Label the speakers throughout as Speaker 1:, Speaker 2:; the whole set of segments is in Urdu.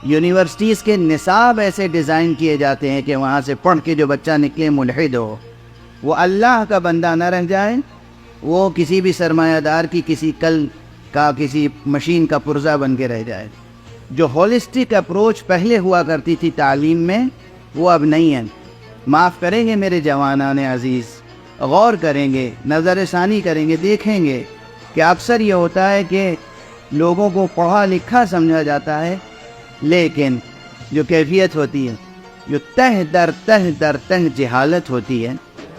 Speaker 1: یونیورسٹیز کے نصاب ایسے ڈیزائن کیے جاتے ہیں کہ وہاں سے پڑھ کے جو بچہ نکلے ملحد ہو، وہ اللہ کا بندہ نہ رہ جائے، وہ کسی بھی سرمایہ دار کی کسی کل کا کسی مشین کا پرزہ بن کے رہ جائے۔ جو ہولسٹک اپروچ پہلے ہوا کرتی تھی تعلیم میں، وہ اب نہیں ہے۔ معاف کریں گے میرے جوانان عزیز، غور کریں گے، نظر ثانی کریں گے، دیکھیں گے کہ اکثر یہ ہوتا ہے کہ لوگوں کو پڑھا لکھا سمجھا جاتا ہے، لیکن جو کیفیت ہوتی ہے، جو تہ در تہ جہالت ہوتی ہے،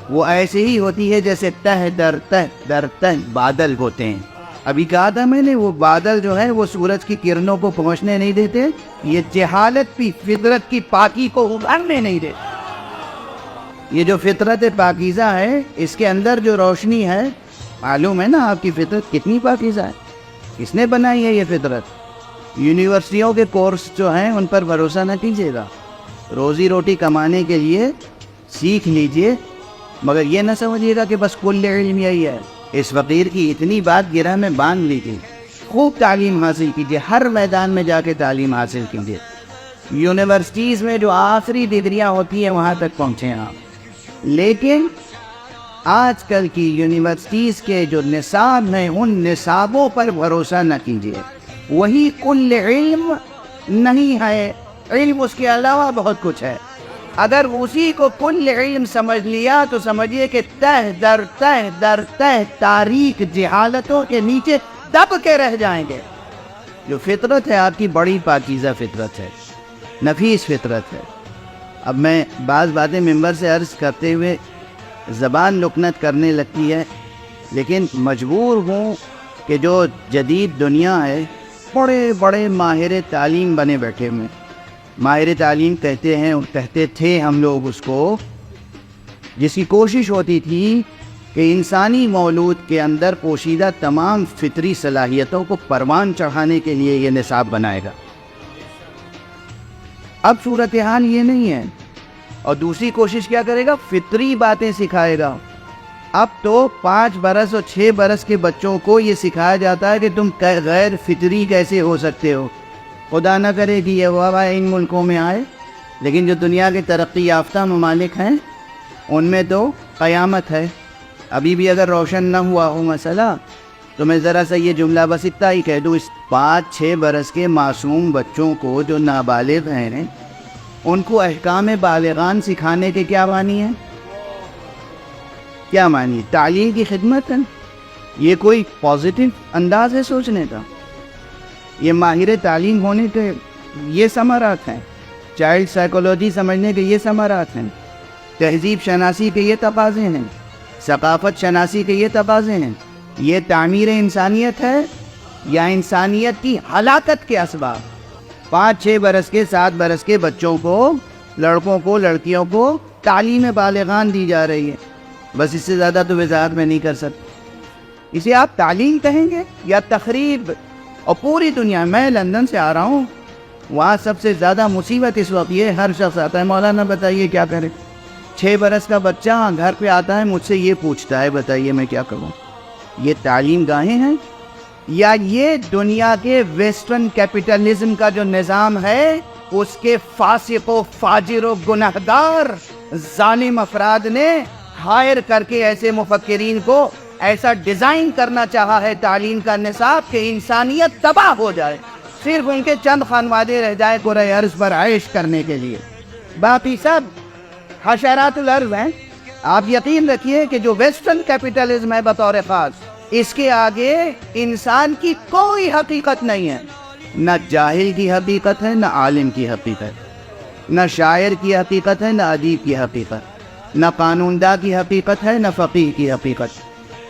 Speaker 1: وہ ایسے ہی ہوتی ہے جیسے تہ در تہ بادل ہوتے ہیں۔ ابھی کہا تھا میں نے، وہ بادل جو ہے وہ سورج کی کرنوں کو پہنچنے نہیں دیتے، یہ جہالت بھی فطرت کی پاکی کو ابھرنے نہیں دیتے۔ یہ جو فطرت پاکیزہ ہے، اس کے اندر جو روشنی ہے، معلوم ہے نا آپ کی فطرت کتنی پاکیزہ ہے، کس نے بنائی ہے یہ فطرت؟ یونیورسٹیوں کے کورس جو ہیں ان پر بھروسہ نہ کیجیے گا، روزی روٹی کمانے کے لیے سیکھ لیجئے، مگر یہ نہ سمجھیے گا کہ بس کل علم یہی ہے۔ اس فقیر کی اتنی بات گرہ میں باندھ لیجیے، خوب تعلیم حاصل کیجیے، ہر میدان میں جا کے تعلیم حاصل کیجیے۔ یونیورسٹیز میں جو آخری ڈگریاں ہوتی ہیں وہاں تک پہنچیں آپ، لیکن آج کل کی یونیورسٹیز کے جو نصاب ہیں ان نصابوں پر بھروسہ نہ کیجیے، وہی کل علم نہیں ہے، علم اس کے علاوہ بہت کچھ ہے۔ اگر اسی کو کل علم سمجھ لیا تو سمجھیے کہ تہ در تہ تاریک جہالتوں کے نیچے دب کے رہ جائیں گے۔ جو فطرت ہے آپ کی بڑی پاکیزہ فطرت ہے، نفیس فطرت ہے۔ اب میں بعض باتیں ممبر سے عرض کرتے ہوئے زبان لکنت کرنے لگتی ہے، لیکن مجبور ہوں کہ جو جدید دنیا ہے، بڑے بڑے ماہر تعلیم بنے بیٹھے ہوئے، ماہر تعلیم کہتے ہیں اور کہتے تھے ہم لوگ اس کو، جس کی کوشش ہوتی تھی کہ انسانی مولود کے اندر پوشیدہ تمام فطری صلاحیتوں کو پروان چڑھانے کے لیے یہ نصاب بنائے گا۔ اب صورتحال یہ نہیں ہے، اور دوسری کوشش کیا کرے گا؟ فطری باتیں سکھائے گا۔ اب تو 5 برس اور 6 برس کے بچوں کو یہ سکھایا جاتا ہے کہ تم غیر فطری کیسے ہو سکتے ہو۔ خدا نہ کرے کہ یہ وبا ان ملکوں میں آئے، لیکن جو دنیا کے ترقی یافتہ ممالک ہیں ان میں تو قیامت ہے۔ ابھی بھی اگر روشن نہ ہوا ہو مسئلہ تو میں ذرا سا یہ جملہ بس اتنا ہی کہہ دوں، اس 5-6 برس کے معصوم بچوں کو جو نابالغ ہیں ان کو احکام بالغان سکھانے کے کیا معنی ہے؟ کیا معنی؟ تعلیم کی خدمت ہے۔ یہ کوئی پازیٹیو انداز ہے سوچنے کا؟ یہ ماہر تعلیم ہونے کے یہ ثمرات ہیں، چائلڈ سائیکولوجی سمجھنے کے یہ ثمرات ہیں، تہذیب شناسی کے یہ تقاضے ہیں، ثقافت شناسی کے یہ تقاضے ہیں۔ یہ تعمیر انسانیت ہے یا انسانیت کی ہلاکت کے اسباب؟ 5-6 برس کے 7 برس کے بچوں کو، لڑکوں کو، لڑکیوں کو تعلیم بالغان دی جا رہی ہے، بس اس سے زیادہ تو وضاحت میں نہیں کر سکتا۔ اسے آپ تعلیم کہیں گے یا تخریب؟ اور پوری دنیا، میں لندن سے آ رہا ہوں، وہاں سب سے زیادہ مصیبت اس وقت یہ، ہر شخص آتا ہے مولانا بتائیے کیا کرے۔ 6 برس کا بچہ گھر پہ آتا ہے، مجھ سے یہ پوچھتا ہے بتائیے میں کیا کروں۔ یہ تعلیم گاہیں ہیں یا یہ دنیا کے ویسٹرن کیپٹلزم کا جو نظام ہے اس کے فاسق و فاجر و گنہگار ظالم افراد نے ہائر کر کے ایسے مفکرین کو ایسا ڈیزائن کرنا چاہا ہے تعلیم کا نصاب کہ انسانیت تباہ ہو جائے، صرف ان کے چند خانوادے رہ جائے کرۂ ارض پر عیش کرنے کے لیے، باقی سب حشرات الارض ہیں۔ آپ یقین رکھیے کہ جو ویسٹرن کیپٹلزم ہے بطور خاص، اس کے آگے انسان کی کوئی حقیقت نہیں ہے، نہ جاہل کی حقیقت ہے، نہ عالم کی حقیقت، نہ شاعر کی حقیقت ہے، نہ ادیب کی حقیقت، نہ قانون داں کی حقیقت ہے، نہ فقیہ کی حقیقت،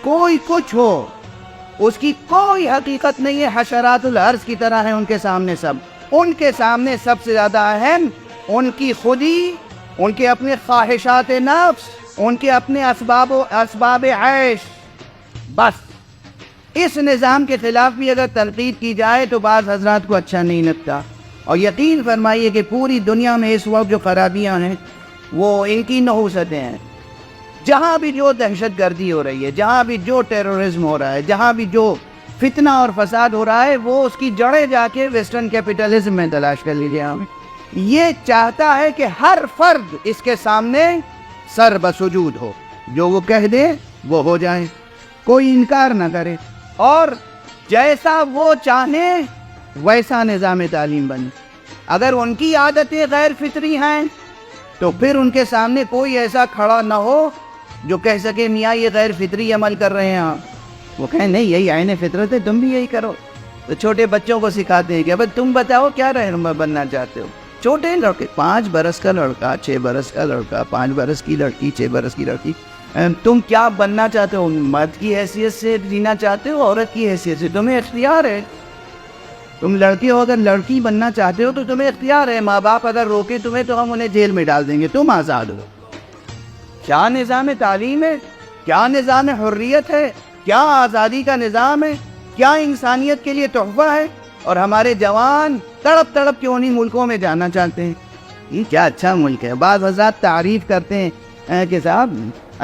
Speaker 1: کوئی کچھ ہو اس کی کوئی حقیقت نہیں ہے۔ حشرات الارض کی طرح ہیں ان کے سامنے سب، ان کے سامنے سب سے زیادہ اہم ان کی خودی، ان کے اپنے خواہشات نفس، ان کے اپنے اسباب عیش۔ بس اس نظام کے خلاف بھی اگر تنقید کی جائے تو بعض حضرات کو اچھا نہیں لگتا، اور یقین فرمائیے کہ پوری دنیا میں اس وقت جو خرابیاں ہیں وہ ان کی نحوستیں ہیں۔ جہاں بھی جو دہشت گردی ہو رہی ہے، جہاں بھی جو ٹیررزم ہو رہا ہے، جہاں بھی جو فتنہ اور فساد ہو رہا ہے، وہ اس کی جڑیں جا کے ویسٹرن کیپٹلزم میں تلاش کر لیجیے آپ۔ یہ چاہتا ہے کہ ہر فرد اس کے سامنے سر بسجود ہو، جو وہ کہہ دے وہ ہو جائے، کوئی انکار نہ کرے، اور جیسا وہ چاہے ویسا نظام تعلیم بنے۔ اگر ان کی عادتیں غیر فطری ہیں تو پھر ان کے سامنے کوئی ایسا کھڑا نہ ہو جو کہہ سکے میاں یہ غیر فطری عمل کر رہے ہیں آپ۔ وہ کہیں نہیں یہی عین فطرت ہے، تم بھی یہی کرو۔ تو چھوٹے بچوں کو سکھاتے ہیں کہ اب تم بتاؤ کیا رہنما بننا چاہتے ہو۔ چھوٹے لڑکے، 5 برس کا لڑکا، 6 برس کا لڑکا، 5 برس کی لڑکی، 6 برس کی لڑکی، تم کیا بننا چاہتے ہو؟ مرد کی حیثیت سے جینا چاہتے ہو، عورت کی حیثیت سے؟ تمہیں اختیار ہے۔ تم لڑکی ہو، اگر لڑکی بننا چاہتے ہو تو تمہیں اختیار ہے۔ ماں باپ اگر روکے تمہیں تو ہم انہیں جیل میں ڈال دیں گے، تم آزاد ہو۔ کیا نظام تعلیم ہے؟ کیا نظام حریت ہے؟ کیا آزادی کا نظام ہے؟ کیا انسانیت کے لیے تحفہ ہے؟ اور ہمارے جوان تڑپ تڑپ کے انہی ملکوں میں جانا چاہتے ہیں۔ یہ کیا اچھا ملک ہے۔ بعض حضرات تعریف کرتے ہیں کہ صاحب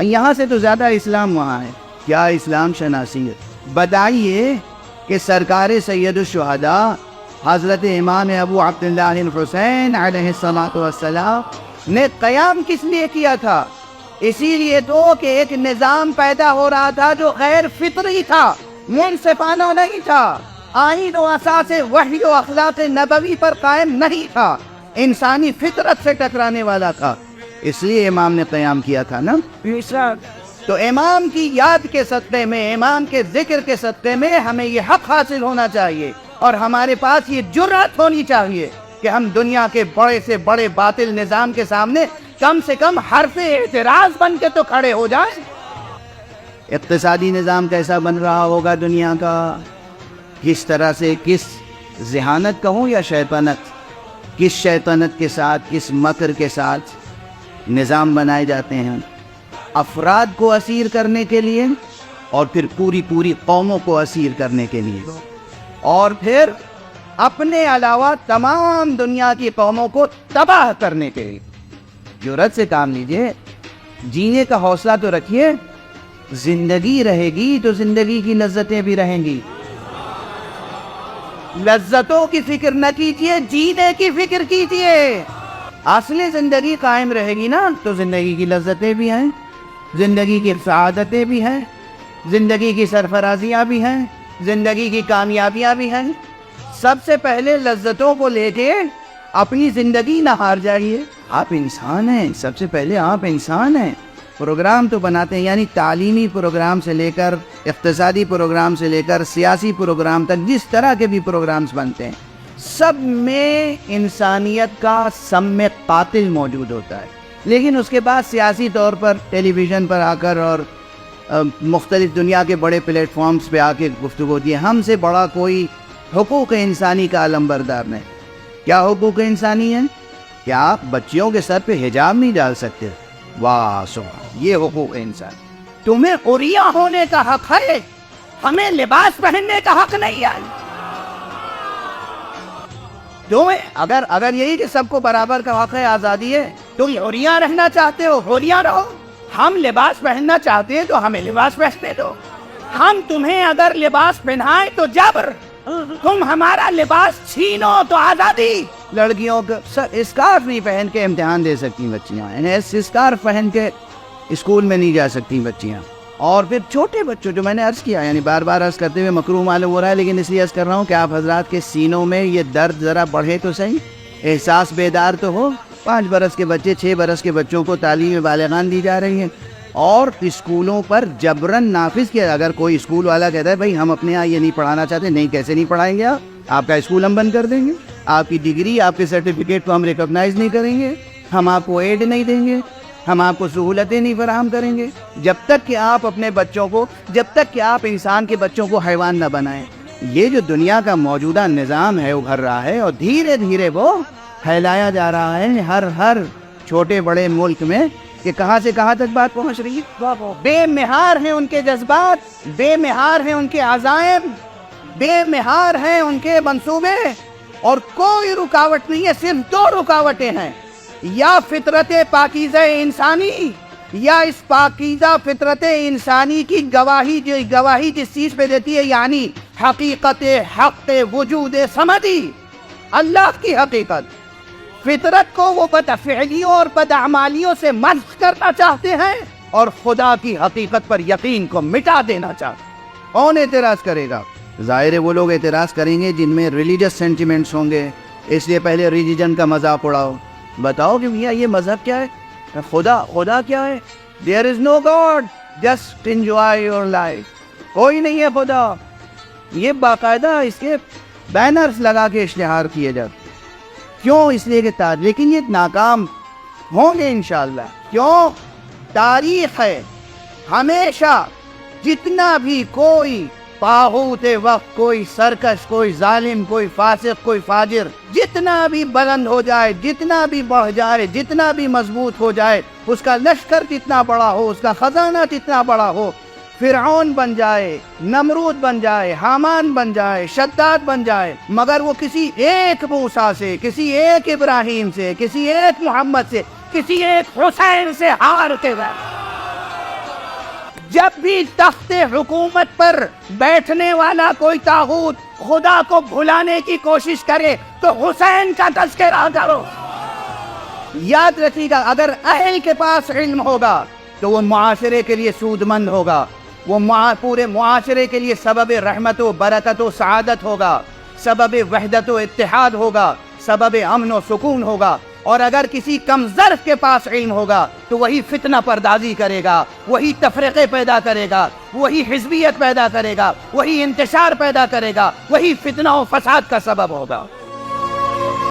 Speaker 1: یہاں سے تو زیادہ اسلام وہاں ہے۔ کیا اسلام شناسی ہے؟ بتائیے کہ سرکار سید الشہداء حضرت امام ابو عبداللہ الحسین علیہ السلام نے قیام کس لیے کیا تھا؟ اسی لیے تو کہ ایک نظام پیدا ہو رہا تھا جو غیر فطری تھا، منصفانہ نہیں تھا، آئین و اساس وحی و اخلاق نبوی پر قائم نہیں تھا، انسانی فطرت سے ٹکرانے والا تھا۔ اس لیے امام نے قیام کیا تھا نا۔ تو امام کی یاد کے صدقے میں، امام کے ذکر کے صدقے میں ہمیں یہ حق حاصل ہونا چاہیے، اور ہمارے پاس یہ جرأت ہونی چاہیے کہ ہم دنیا کے بڑے سے بڑے باطل نظام کے سامنے کم سے کم حرف اعتراض بن کے تو کھڑے ہو جائیں۔ اقتصادی نظام کیسا بن رہا ہوگا دنیا کا، کس طرح سے، کس ذہانت کہوں یا شیطنت، کس شیطنت کے ساتھ، کس مکر کے ساتھ نظام بنائے جاتے ہیں افراد کو اسیر کرنے کے لیے، اور پھر پوری قوموں کو اسیر کرنے کے لیے، اور پھر اپنے علاوہ تمام دنیا کی قوموں کو تباہ کرنے کے لیے۔ جرأت سے کام لیجئے، جینے کا حوصلہ تو رکھیے۔ زندگی رہے گی تو زندگی کی لذتیں بھی رہیں گی۔ لذتوں کی فکر نہ کیجیے، جینے کی فکر کیجیے۔ اصلی زندگی قائم رہے گی نا تو زندگی کی لذتیں بھی ہیں، زندگی کی سعادتیں بھی ہیں، زندگی کی سرفرازیاں بھی ہیں، زندگی کی کامیابیاں بھی ہیں۔ سب سے پہلے لذتوں کو لے کے اپنی زندگی نہ ہار جائیے۔ آپ انسان ہیں، سب سے پہلے آپ انسان ہیں۔ پروگرام تو بناتے ہیں، یعنی تعلیمی پروگرام سے لے کر اقتصادی پروگرام سے لے کر سیاسی پروگرام تک، جس طرح کے بھی پروگرامز بنتے ہیں، سب میں انسانیت کا سم قاتل موجود ہوتا ہے۔ لیکن اس کے بعد سیاسی طور پر ٹیلی ویژن پر آ کر اور مختلف دنیا کے بڑے پلیٹ فارمز پہ آ کے گفتگو ہوتی ہے۔ ہم سے بڑا کوئی حقوق انسانی کا علمبردار نہیں۔ کیا حقوق انسانی ہیں؟ کیا آپ بچیوں کے سر پہ حجاب نہیں ڈال سکتے؟ واہ سبحان، یہ حقوق انسان۔ تمہیں عریاں ہونے کا حق ہے، ہمیں لباس پہننے کا حق نہیں ہے۔ تمہیں اگر یہی کہ سب کو برابر کا حق ہے، آزادی ہے، تم عریاں رہنا چاہتے ہو، عریاں رہو۔ ہم لباس پہننا چاہتے ہیں تو ہمیں لباس پہننے دو۔ ہم تمہیں اگر لباس پہنائیں تو جبر، تم ہمارا لباس چھینو تو آزادی۔ لڑکیوں کو اسکارف نہیں پہن کے امتحان دے سکتی بچیاں، اسکارف پہن کے اسکول میں نہیں جا سکتی بچیاں۔ اور پھر چھوٹے بچوں، جو میں نے عرض کیا، یعنی بار بار عرض کرتے ہوئے مکروہ معلوم ہو رہا ہے، لیکن اس لیے عرض کر رہا ہوں کہ آپ حضرات کے سینوں میں یہ درد ذرا بڑھے تو صحیح، احساس بیدار تو ہو۔ 5 برس کے بچے، 6 برس کے بچوں کو تعلیم بالغان دی جا رہی ہے، اور اسکولوں پر جبراً نافذ کیا۔ اگر کوئی اسکول والا کہتا ہے بھائی ہم اپنے یہاں یہ نہیں پڑھانا چاہتے، نہیں، کیسے نہیں پڑھائیں گے؟ آپ کا اسکول ہم بند کر دیں گے، آپ کی ڈگری، آپ کے سرٹیفکیٹ کو ہم ریکگنائز نہیں کریں گے، ہم آپ کو ایڈ نہیں دیں گے، ہم آپ کو سہولتیں نہیں فراہم کریں گے، جب تک کہ آپ اپنے بچوں کو، جب تک کہ آپ انسان کے بچوں کو حیوان نہ بنائیں۔ یہ جو دنیا کا موجودہ نظام ہے ابھر رہا ہے، اور دھیرے دھیرے وہ پھیلایا جا رہا ہے ہر چھوٹے بڑے ملک میں، کہ کہاں سے کہاں تک بات پہنچ رہی ہے۔ بے مہار ہیں ان کے جذبات، بے مہار ہیں ان کے عزائم، بے مہار ہیں ان کے منصوبے، اور کوئی رکاوٹ نہیں ہے۔ صرف 2 رکاوٹیں ہیں، یا فطرت پاکیزہ انسانی، یا اس پاکیزہ فطرت انسانی کی گواہی جس چیز پہ دیتی ہے، یعنی حقیقت حق وجود سمدی، اللہ کی حقیقت، فطرت کو وہ بدفعلیوں اور بدعمالیوں سے مسخ کرنا چاہتے ہیں اور خدا کی حقیقت پر یقین کو مٹا دینا چاہتے ہیں۔ کون اعتراض کرے گا؟ ظاہر ہے وہ لوگ اعتراض کریں گے جن میں ریلیجس سینٹیمنٹس ہوں گے، اس لیے پہلے ریلیجن کا مذاق اڑاؤ، بتاؤ کہ میاں یہ مذہب کیا ہے، خدا کیا ہے، there is no God, just enjoy your life, کوئی نہیں ہے خدا۔ یہ باقاعدہ اس کے بینرز لگا کے اشتہار کیے جاتے، کیوں؟ اس لیے کہ لیکن یہ ناکام ہوں گے انشاءاللہ۔ کیوں؟ تاریخ ہے، ہمیشہ جتنا بھی کوئی طاغوت وقت، کوئی سرکش، کوئی ظالم، کوئی فاسق، کوئی فاجر جتنا بھی بلند ہو جائے، جتنا بھی بڑھ جائے، جتنا بھی مضبوط ہو جائے، اس کا لشکر جتنا بڑا ہو، اس کا خزانہ جتنا بڑا ہو، فرعون بن جائے، نمرود بن جائے، حامان بن جائے، شداد بن جائے، مگر وہ کسی ایک موسیٰ سے، کسی ایک ابراہیم سے، کسی ایک محمد سے، کسی ایک حسین سے ہار کے گئے۔ جب بھی تخت حکومت پر بیٹھنے والا کوئی طاغوت خدا کو بھلانے کی کوشش کرے تو حسین کا تذکرہ کرو۔ یاد رکھیے گا، اگر اہل کے پاس علم ہوگا تو وہ معاشرے کے لیے سود مند ہوگا، وہ پورے معاشرے کے لیے سبب رحمت و برکت و سعادت ہوگا، سبب وحدت و اتحاد ہوگا، سبب امن و سکون ہوگا۔ اور اگر کسی کم ظرف کے پاس علم ہوگا تو وہی فتنہ پردازی کرے گا، وہی تفرقے پیدا کرے گا، وہی حزبیت پیدا کرے گا، وہی انتشار پیدا کرے گا، وہی فتنہ و فساد کا سبب ہوگا۔